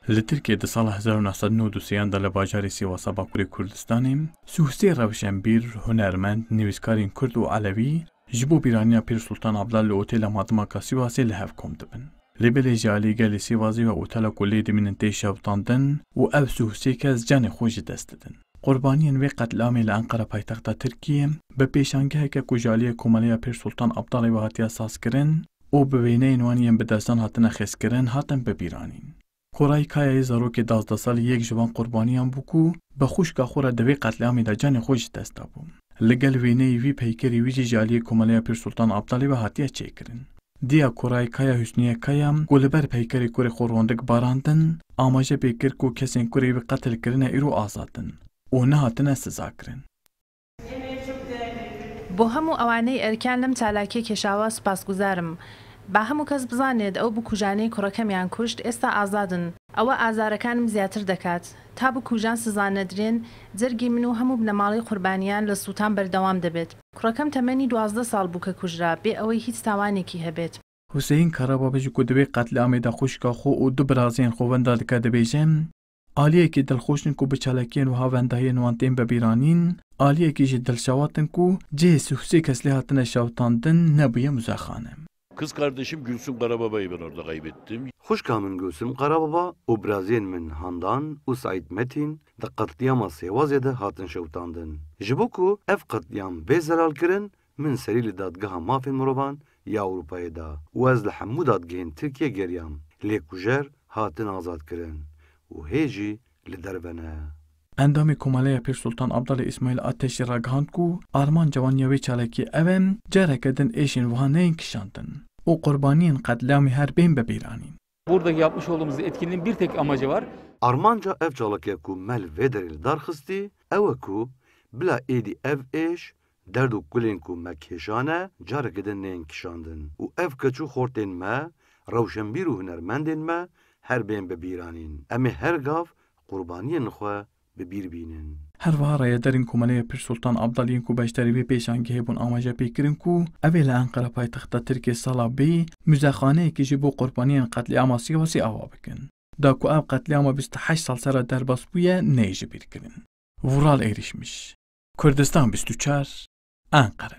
Li Tirkiye di sala 1993 de li bajarê Sîwasa Bakurê Kurdistanê sûsê rewşenbîr, hunermend, nivîskarên Kurd û Elewî ji bo bîraniya Pîr Sultan Abdal li otêla Matmaka Sîwasê li hev kom dibin. Lêbelê jî alîgelê Sîwasê ve otela ku lê dimînin tê şewtandin û ev sûsê kes canê xwe ji dest didin. Qurbaniyên vê qetlamê li Enqere paytexta Tirkiye bi pêşangeheke ku ji aliyê Komeleya Pîr Sultan Abdalê ve hatiye sazkirin û bi wêneyên wan yên bi destan hatine xêzkirin hatin bibîranîn. Koray Kayayê zarokê 12 salî yek ji van qurbaniyan bû ku bi xwişka xwe re di vê qetlamê de canê xwe ji dest dabû. Li gel wêneyê vî peykerî wî jî ji aliyê Komeleya Pîr Sultan Abdalê ve hatiye çêkirin. Diya Koray Kaya Hüsniye Kaya ku li ber peykerê Kurê xwe rondik barandin, amaje pê kir ku kesên Kurê wî qetil kirine îro azadin û nehatine sizakirin. بۆ هەموو ئەوانەی ئەرکیان لەم چالاکیە کێشاوە سوپاسگوزارم. با هەموو کەس بزانێت ئەو بکوژانەی کوڕەکەمیان کوشت ئێستا ئازادن. ئەوە ئازارەکانم زیاتر دەکات. تا بکوژان سزانەدرێن، جەرگی من و هەموو بنەماڵی قوربانیان لە سووتان بەردەوام دەبێت. کوڕەکەم تەمەنی 12 ساڵ بوو کە کوژرا بێ ئەوەی هیچ تاوانێکی هەبێت. حوسێن کارابابێژی ku divê qetlamê de xwişka xwe û du biraziyên xwe wenda dike dibêjim, aliyekî dilxweşin ku bi çalakiyên wiha wendahiyên wan tên bibîranîn, aliyekî jî dilşewatin ku cihê sûsê kes lê hatine şewtandin nebûye muzexane. Kız kardeşim Gülsüm Karababa'yı ben orada kaybettim. Xuşkamın Gülsüm Karababa û biraziyên min Handan û Saîd Metin di qetliyama Sêwazê de hatin şewtandin. Ji bo ku ev qetliyam bê zeral kirin, min serî li dadgeha mafên mirovan ya Ewropayê da û ez li hemû dadgehên Tirkiye geriyam. Lêkujer hatin azad kirin û hê jî li derve ne. Endamê Komeleya Pîr Sultan Abdalê İsmaîl Ateşî ragihand ku arman cevaniya wê çalakî ev em careke din êşên wiha neyên kişandin û qurbaniyên qetlamê her bên bibîranîn. Buradaki yapmış olduğumuz etkinliğin bir tek amacı var. Armanca ev çalakiya ku mel vê derê li dar xistî, ew e ku bila êdî ev êş derd û kulên ku me kêşane careke din neyên kişandin û ev keçû xortên me, rewşenbîr û hunermendên me her bên bibîranîn. Em ê her gav qurbaniyên xwe bibîr bînin. Her wiha rayedarên Komeleya Pîr Sultan Abdaliyên ku beşdarî vê pêşangehê bûn amaje pê kirin ku ev ê li Enqere paytexta Tirkiye sala bê muzexaneyekê ji bo qurbaniyên qetliyama Sîwasê ava bikin. Da ku ev qetliyama 28 sal sera derbas bûye neyê ji bîr kirin. Vural êrişmiş. Kurdistan 24 Enqere.